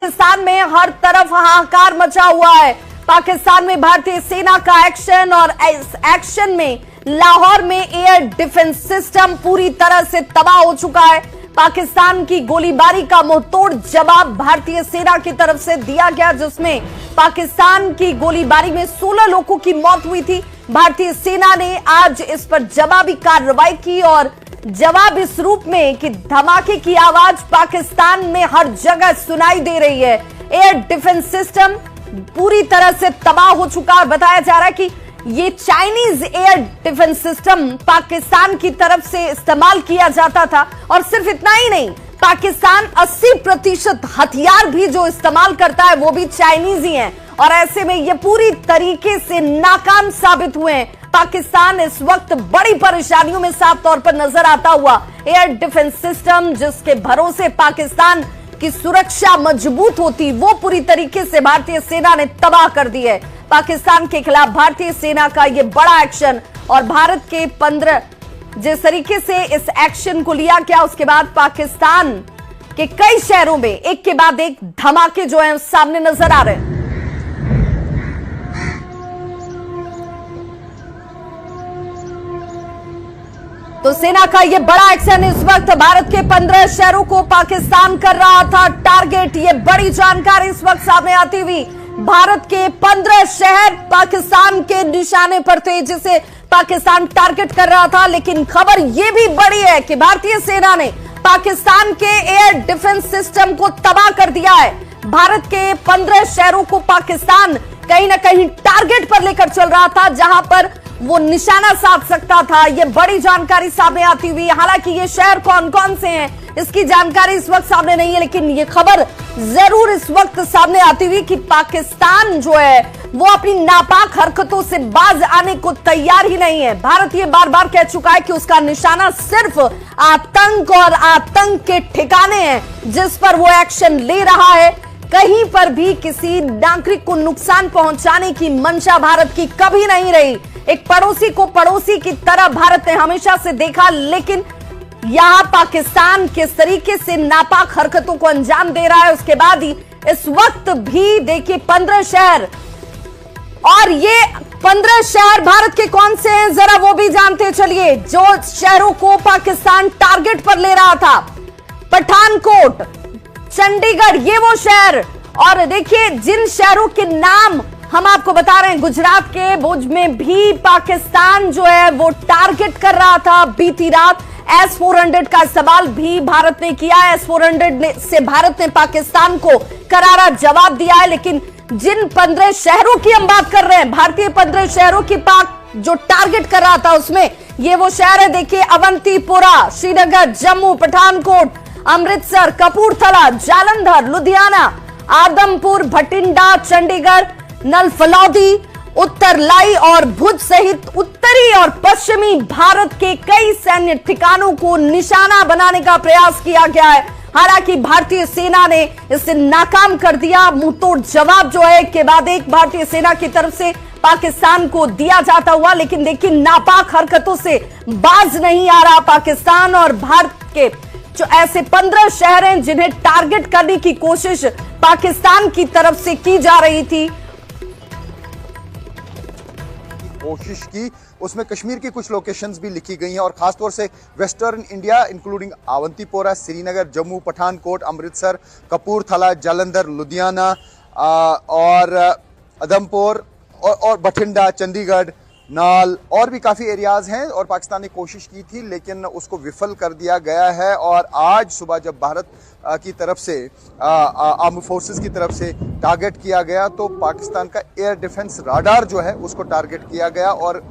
पाकिस्तान में हर तरफ हाहाकार मचा हुआ है। पाकिस्तान में भारतीय सेना का एक्शन और इस एक्शन में लाहौर में एयर डिफेंस सिस्टम पूरी तरह से तबाह हो चुका है। पाकिस्तान की गोलीबारी का मुंहतोड़ जवाब भारतीय सेना की तरफ से दिया गया, जिसमें पाकिस्तान की गोलीबारी में 16 लोगों की मौत हुई थी। भारतीय सेना ने आज इस पर जवाबी कार्रवाई की और जवाब इस रूप में कि धमाके की आवाज पाकिस्तान में हर जगह सुनाई दे रही है। एयर डिफेंस सिस्टम पूरी तरह से तबाह हो चुका है। बताया जा रहा है कि ये Chinese air defence system Pakistan की तरफ से इस्तेमाल किया जाता था और सिर्फ इतना ही नहीं, पाकिस्तान 80% हथियार भी जो इस्तेमाल करता है वो भी चाइनीज ही हैं और ऐसे में ये पूरी तरीके से नाकाम साबित हुए हैं। पाकिस्तान इस वक्त बड़ी परेशानियों में साफ तौर पर नजर आता हुआ। एयर डिफेंस सिस्टम जिसके भरोसे पाकिस्तान की सुरक्षा मजबूत होती, वो पूरी तरीके से भारतीय सेना ने तबाह कर दी है। पाकिस्तान के खिलाफ भारतीय सेना का यह बड़ा एक्शन और भारत के 15 जिस तरीके से इस एक्शन को लिया गया, उसके बाद पाकिस्तान के कई शहरों में एक के बाद एक धमाके जो हैं सामने नजर आ रहे हैं। तो सेना का यह बड़ा एक्शन इस वक्त भारत के 15 शहरों को पाकिस्तान कर रहा था टारगेट। ये बड़ी जानकारी इस वक्त सामने आती हुई। भारत के 15 शहर पाकिस्तान के निशाने पर थे जिसे पाकिस्तान टारगेट कर रहा था, लेकिन खबर यह भी बड़ी है कि भारतीय सेना ने पाकिस्तान के एयर डिफेंस सिस्टम को तबाह कर दिया है। भारत के 15 शहरों को पाकिस्तान कहीं ना कहीं टारगेट पर लेकर चल रहा था, जहां पर वो निशाना साध सकता था। ये बड़ी जानकारी सामने आती हुई। हालांकि ये शहर कौन कौन से हैं इसकी जानकारी इस वक्त सामने नहीं है, लेकिन ये खबर जरूर इस वक्त सामने आती हुई कि पाकिस्तान जो है वो अपनी नापाक हरकतों से बाज आने को तैयार ही नहीं है। भारत ये बार बार कह चुका है कि उसका निशाना सिर्फ आतंक और आतंक के ठिकाने हैं जिस पर वो एक्शन ले रहा है। कहीं पर भी किसी नागरिक को नुकसान पहुंचाने की मंशा भारत की कभी नहीं रही। एक पड़ोसी को पड़ोसी की तरह भारत ने हमेशा से देखा, लेकिन यहां पाकिस्तान किस तरीके से नापाक हरकतों को अंजाम दे रहा है, उसके बाद ही इस वक्त भी देखिए 15 शहर, और ये 15 शहर भारत के कौन से हैं जरा वो भी जानते चलिए। जो शहरों को पाकिस्तान टारगेट पर ले रहा था, पठानकोट, चंडीगढ़, ये वो शहर। और देखिए जिन शहरों के नाम हम आपको बता रहे हैं, गुजरात के भुज में भी पाकिस्तान जो है वो टारगेट कर रहा था। बीती रात S-400 का इस्तेमाल भी भारत ने किया है। S-400 से भारत ने पाकिस्तान को करारा जवाब दिया है। लेकिन जिन 15 शहरों की हम बात कर रहे हैं, भारतीय 15 शहरों की पाक जो टारगेट कर रहा था, उसमें ये वो शहर है देखिए, अवंतीपोरा, श्रीनगर, जम्मू, पठानकोट, अमृतसर, कपूरथला, जालंधर, लुधियाना, आदमपुर, भटिंडा, चंडीगढ़, नलफलौदी, उत्तरलाई और भुज सहित उत्तरी और पश्चिमी भारत के कई सैन्य ठिकानों को निशाना बनाने का प्रयास किया गया है। हालांकि भारतीय सेना ने इसे नाकाम कर दिया। मुंहतोड़ जवाब जो है एक के बाद एक भारतीय सेना की तरफ से पाकिस्तान को दिया जाता हुआ, लेकिन देखिए नापाक हरकतों से बाज नहीं आ रहा पाकिस्तान। और भारत के जो ऐसे 15 शहर हैं जिन्हें टारगेट करने की कोशिश पाकिस्तान की तरफ से की जा रही थी, कोशिश की, उसमें कश्मीर की कुछ लोकेशंस भी लिखी गई हैं और खासतौर से western India including Awantipora, Srinagar, Jammu, Pathankot, Amritsar, Kapurthala, Jalandhar, Ludhiana और आदमपुर और बठिंडा, चंडीगढ़, नाल और भी काफ़ी एरियाज़ हैं। और पाकिस्तान ने कोशिश की थी लेकिन उसको विफल कर दिया गया है। और आज सुबह जब भारत की तरफ से आर्म फोर्सेस की तरफ से टारगेट किया गया तो पाकिस्तान का एयर डिफेंस राडार जो है उसको टारगेट किया गया और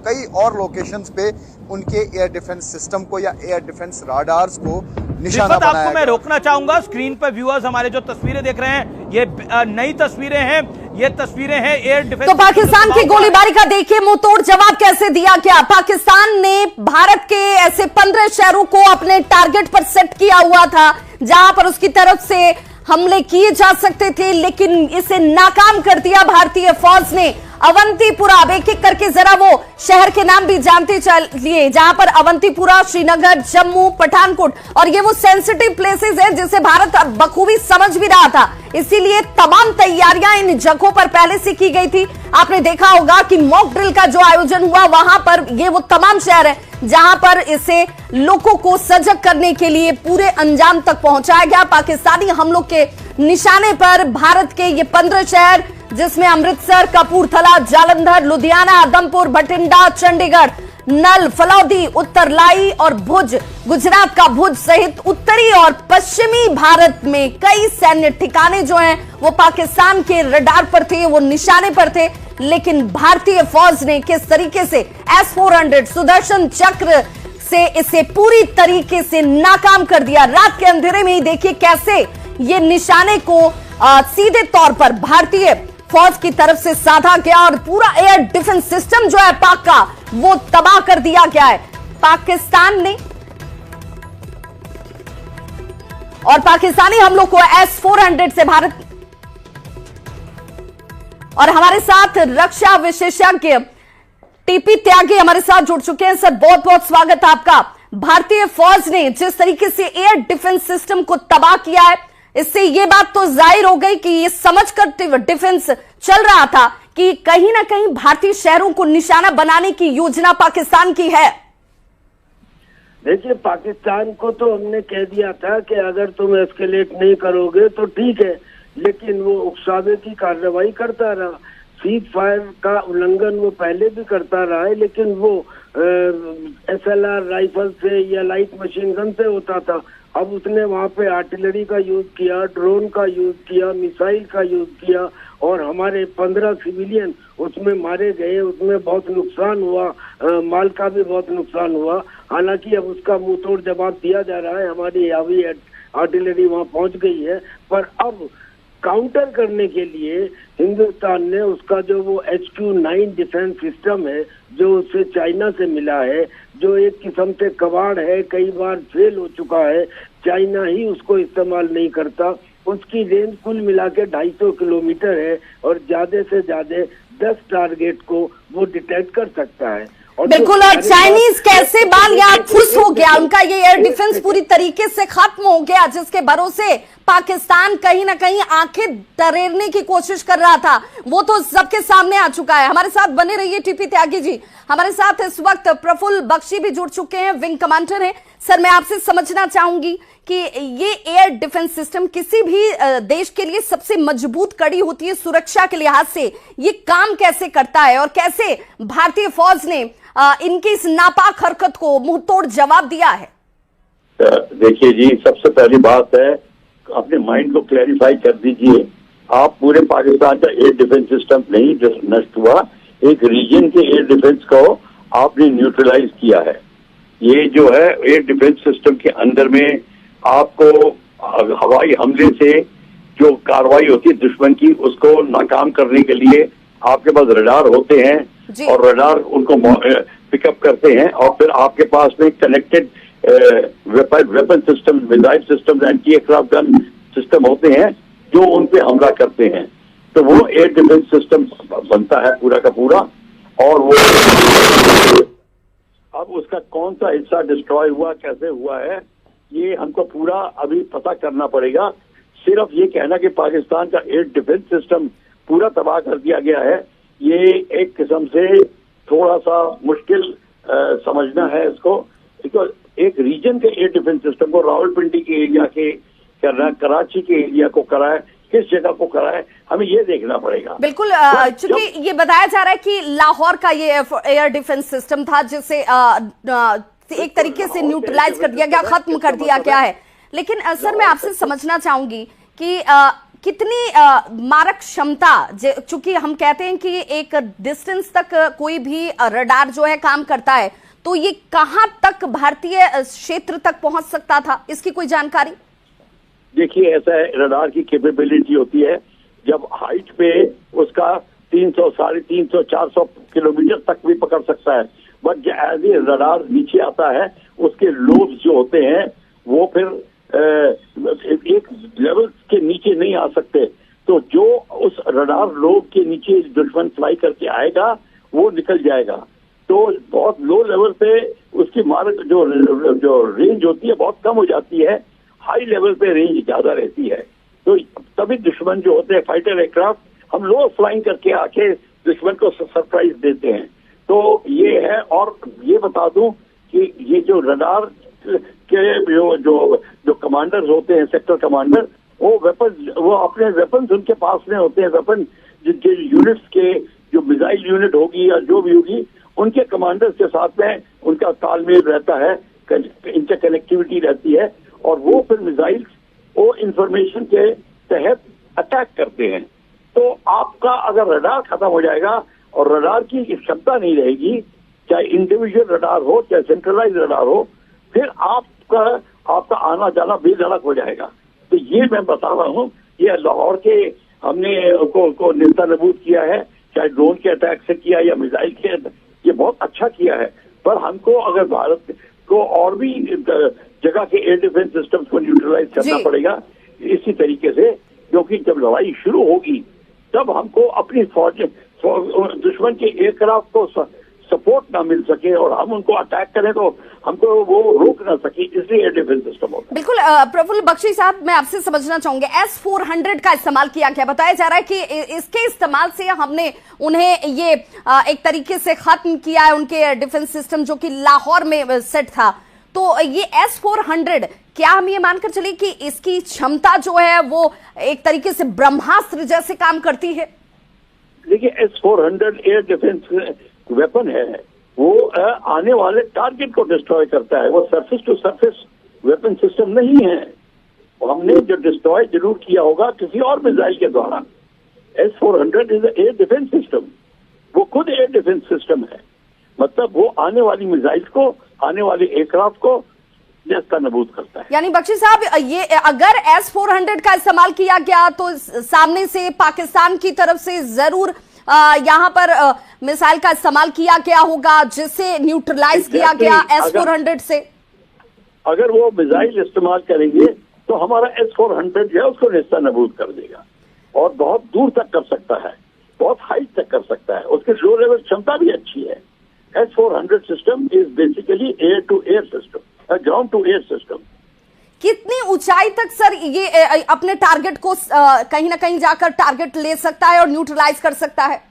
कई और लोकेशंस पे उनके एयर डिफेंस सिस्टम को या एयर डिफेंस राडार्स को निशाना बनाया गया। आपको मैं रोकना चाहूंगा, स्क्रीन पर व्यूअर्स हमारे जो तस्वीरें देख रहे हैं ये नई तस्वीरें हैं, ये तस्वीरें हैं एयर डिफेंस। तो पाकिस्तान की गोलीबारी का देखिए मुंहतोड़ जवाब कैसे दिया गया। पाकिस्तान ने भारत के ऐसे 15 शहरों को अपने टारगेट पर सेट किया हुआ था जहां पर उसकी तरफ से हमले किए जा सकते थे, लेकिन इसे नाकाम कर दिया भारतीय फौज ने। अवंतीपुरा। अब एक एक करके जरा वो शहर के नाम भी जानते चलिए, जहां पर अवंतीपुरा, श्रीनगर, जम्मू, पठानकोट, और ये वो सेंसिटिव प्लेसेस हैं जिसे भारत बखूबी समझ भी रहा था, इसीलिए तमाम तैयारियां इन जगहों पर पहले से की गई थी। आपने देखा होगा कि मॉक ड्रिल का जो आयोजन हुआ वहां पर, ये वो तमाम शहर है जहां पर इसे लोगों को सजग करने के लिए पूरे अंजाम तक पहुंचाया गया। पाकिस्तानी हमलों के निशाने पर भारत के ये 15 शहर, जिसमें अमृतसर, कपूरथला, जालंधर, लुधियाना, आदमपुर, बठिंडा, चंडीगढ़, नल, फलौदी, उत्तर लाई और भुज, गुजरात का भुज सहित उत्तरी और पश्चिमी भारत में कई सैन्य ठिकाने जो हैं वो पाकिस्तान के रडार पर थे, वो निशाने पर थे। लेकिन भारतीय फौज ने किस तरीके से S-400 सुदर्शन चक्र से इसे पूरी तरीके से नाकाम कर दिया। रात के अंधेरे में ही देखिए कैसे ये निशाने को सीधे तौर पर भारतीय फौज की तरफ से साधा गया और पूरा एयर डिफेंस सिस्टम जो है पाक का वो तबाह कर दिया गया है पाकिस्तान ने। और पाकिस्तानी हमलों को S-400 से भारत। और हमारे साथ रक्षा विशेषज्ञ टीपी त्यागी हमारे साथ जुड़ चुके हैं। सर, बहुत बहुत स्वागत है आपका। भारतीय फौज ने जिस तरीके से एयर डिफेंस सिस्टम को तबाह किया है, इससे यह बात तो जाहिर हो गई कि ये समझकर डिफेंस चल रहा था कि कहीं ना कहीं भारतीय शहरों को निशाना बनाने की योजना पाकिस्तान की है। देखिए, पाकिस्तान को तो हमने कह दिया था कि अगर तुम एस्केलेट नहीं करोगे तो ठीक है, लेकिन वो उकसावे की कार्रवाई करता रहा। सीज फायर का उल्लंघन वो पहले भी करता रहा है, लेकिन वो SLR राइफल से या लाइट मशीन गन से होता था। अब उसने वहाँ पे आर्टिलरी का यूज किया, ड्रोन का यूज किया, मिसाइल का यूज किया और हमारे 15 सिविलियन उसमें मारे गए, उसमें बहुत नुकसान हुआ, माल का भी बहुत नुकसान हुआ। हालांकि अब उसका मुंह तोड़ जवाब दिया जा रहा है, हमारी हेवी आर्टिलरी वहाँ पहुँच गई है। पर अब काउंटर करने के लिए हिंदुस्तान ने उसका जो वो HQ-9 डिफेंस सिस्टम है, जो उसे चाइना से मिला है, जो एक किस्म से कबाड़ है, कई बार फेल हो चुका है, चाइना ही उसको इस्तेमाल नहीं करता। उसकी रेंज कुल मिला के 250 किलोमीटर है और ज्यादा से ज्यादा 10 टारगेट को वो डिटेक्ट कर सकता है। बिल्कुल, और चाइनीज कैसे बाल यहाँ फुस हो गया, उनका ये एयर डिफेंस पूरी तरीके से खत्म हो गया, जिसके भरोसे पाकिस्तान कहीं ना कहीं आंखें तरेरने की कोशिश कर रहा था, वो तो सबके सामने आ चुका है। हमारे साथ बने रहिए टीपी त्यागी जी। हमारे साथ इस वक्त प्रफुल्ल बख्शी भी जुड़ चुके हैं, विंग कमांडर हैं। सर, मैं आपसे समझना चाहूंगी कि ये एयर डिफेंस सिस्टम किसी भी देश के लिए सबसे मजबूत कड़ी होती है सुरक्षा के लिहाज से, ये काम कैसे करता है और कैसे भारतीय फौज ने इनकी इस नापाक हरकत को मुंह तोड़ जवाब दिया है? देखिए जी, सबसे पहली बात है अपने माइंड को क्लैरिफाई कर दीजिए। आप पूरे पाकिस्तान का एयर डिफेंस सिस्टम नहीं नष्ट हुआ, एक रीजन के एयर डिफेंस को आपने न्यूट्रलाइज किया है। ये जो है एयर डिफेंस सिस्टम के अंदर में आपको हवाई हमले से जो कार्रवाई होती है दुश्मन की, उसको नाकाम करने के लिए आपके पास रडार होते हैं और रडार उनको पिकअप करते हैं और फिर आपके पास में connected weapon system, missile system, anti aircraft gun system होते हैं जो उन पे हमला करते हैं। तो वो एयर डिफेंस सिस्टम बनता है पूरा का पूरा। और वो अब उसका कौन सा हिस्सा डिस्ट्रॉय हुआ, कैसे हुआ है, ये हमको पूरा अभी पता करना पड़ेगा। सिर्फ ये कहना कि पाकिस्तान का एयर डिफेंस सिस्टम पूरा तबाह कर दिया गया है, ये एक किस्म से थोड़ा सा मुश्किल समझना है इसको। एक रीजन के एयर डिफेंस सिस्टम को रावलपिंडी के एरिया के करना, कराची के एरिया को कराए, किस जगह को कराए, हमें ये देखना पड़ेगा। बिल्कुल, चूंकि ये बताया जा रहा है कि लाहौर का ये एयर डिफेंस सिस्टम था जिसे एक तरीके से न्यूट्रलाइज कर दिया गया, खत्म कर दिया गया है। लेकिन सर, मैं आपसे समझना चाहूंगी कि कितनी मारक क्षमता, चूंकि हम कहते हैं कि एक डिस्टेंस तक कोई भी रडार जो है काम करता है, तो ये कहां तक भारतीय क्षेत्र तक पहुंच सकता था, इसकी कोई जानकारी? देखिए, ऐसा है, रडार की कैपेबिलिटी होती है जब हाइट पे उसका 300, 350, 400 किलोमीटर तक भी पकड़ सकता है, बट एज ए रडार नीचे आता है उसके लोब्स जो होते हैं वो फिर एक लेवल के नीचे नहीं आ सकते। तो जो उस रडार लोब के नीचे दुश्मन फ्लाई करके आएगा वो निकल जाएगा। तो बहुत लो लेवल पे उसकी मारक जो रेंज होती है बहुत कम हो जाती है, हाई लेवल पे रेंज ज्यादा रहती है। तो तभी दुश्मन जो होते हैं फाइटर एयरक्राफ्ट, हम लो फ्लाइंग करके आके दुश्मन को सरप्राइज देते हैं। तो ये है। और ये बता दूं कि ये जो रडार के जो कमांडर्स होते हैं, सेक्टर कमांडर, वो अपने वेपन्स उनके पास में होते हैं। वेपन जिनके यूनिट्स के जो मिसाइल यूनिट होगी या जो भी होगी, उनके कमांडर्स के साथ में उनका तालमेल रहता है, इंटरकनेक्टिविटी रहती है, और वो फिर मिसाइल वो इंफॉर्मेशन के तहत अटैक करते हैं। तो आपका अगर रडार खत्म हो जाएगा और रडार की क्षमता नहीं रहेगी, चाहे इंडिविजुअल रडार हो चाहे सेंट्रलाइज रडार हो, फिर आपका आना जाना बेधड़क हो जाएगा। तो ये मैं बता रहा हूँ, ये लाहौर के हमने को नेस्तनाबूद किया है, चाहे ड्रोन के अटैक से किया या मिसाइल के, ये बहुत अच्छा किया है। पर हमको अगर भारत को और भी जगह के एयर डिफेंस सिस्टम्स को न्यूट्रलाइज करना पड़ेगा इसी तरीके से, क्योंकि जब लड़ाई शुरू होगी तब हमको अपनी फौज दुश्मन के एयरक्राफ्ट को सपोर्ट ना मिल सके और हम उनको अटैक करें तो हमको वो रोक ना सके, इसलिए एयर डिफेंस सिस्टम होता है। बिल्कुल प्रफुल्ल बख्शी साहब, मैं आपसे समझना चाहूंगी, S-400 का इस्तेमाल किया गया, बताया जा रहा है कि इसके इस्तेमाल से हमने उन्हें ये एक तरीके से खत्म किया है, उनके डिफेंस सिस्टम जो कि लाहौर में सेट था। तो ये S-400, क्या हम ये मानकर चले कि इसकी क्षमता जो है वो एक तरीके से ब्रह्मास्त्र जैसे काम करती है? देखिए, S-400 एयर डिफेंस वेपन है, वो आने वाले टारगेट को डिस्ट्रॉय करता है, वो surface to surface weapon system नहीं है। हमने जो डिस्ट्रॉय जरूर किया होगा किसी और मिसाइल के द्वारा। S-400 is air defence system, वो खुद एयर डिफेंस सिस्टम है, मतलब वो आने वाली मिसाइल को, आने वाले एयरक्राफ्ट को नेस्तनाबूद करता है। यानी बख्शी साहब, ये अगर S-400 का इस्तेमाल किया गया तो सामने से पाकिस्तान की तरफ से जरूर यहाँ पर मिसाइल का इस्तेमाल किया गया होगा, जिसे न्यूट्रलाइज किया गया S-400 से। अगर वो मिसाइल इस्तेमाल करेंगे तो हमारा S-400 जो है उसको नेस्तनाबूद कर देगा और बहुत दूर तक कर सकता है, बहुत हाइट तक कर सकता है, उसकी लो लेवल क्षमता भी अच्छी है। S-400 system is basically air to air system, ground to air system. कितनी ऊंचाई तक सर ये अपने टारगेट को कहीं ना कहीं जाकर टारगेट ले सकता है और न्यूट्रलाइज कर सकता है?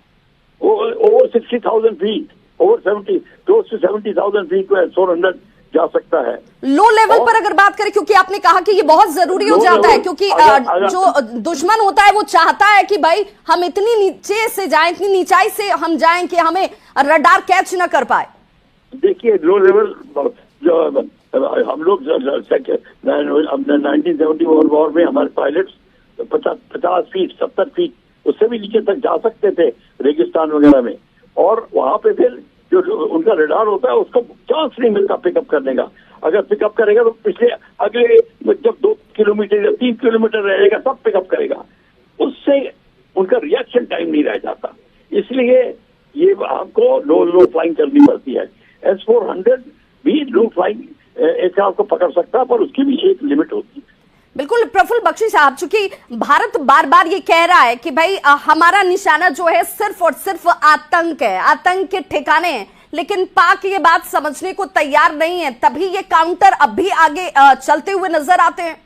Over 60,000 feet, over 70, close to 70,000 feet को S-400 जा सकता है। लो लेवल पर अगर बात करें, क्योंकि आपने कहा कि ये बहुत जरूरी हो जाता है, क्योंकि जो दुश्मन होता है वो चाहता है कि भाई हम इतनी नीचे से जाएं, इतनी नीचाई से हम जाएं कि हमें रडार कैच न कर पाए। देखिए, लो लेवल जो हम लोग 1971 वॉर में हमारे पायलट्स 50 फीट 70 फीट उससे भी नीचे तक जा सकते थे रेगिस्तान वगैरह में, और वहां पे फिर जो उनका रडार होता है उसको चांस नहीं मिलता पिकअप करने का। अगर पिकअप करेगा तो पिछले अगले जब 2 किलोमीटर या 3 किलोमीटर रहेगा तब पिकअप करेगा, उससे उनका रिएक्शन टाइम नहीं रह जाता। इसलिए ये हमको लो फ्लाइंग करनी पड़ती है। S-400 भी लो फ्लाइंग एयरक्राफ्ट को पकड़ सकता है, पर उसकी भी एक लिमिट होती है। बिल्कुल प्रफुल्ल बख्शी साहब, चूंकि भारत बार बार ये कह रहा है कि भाई हमारा निशाना जो है सिर्फ और सिर्फ आतंक है, आतंक के ठिकाने हैं, लेकिन पाक ये बात समझने को तैयार नहीं है, तभी ये काउंटर अब भी आगे चलते हुए नजर आते हैं।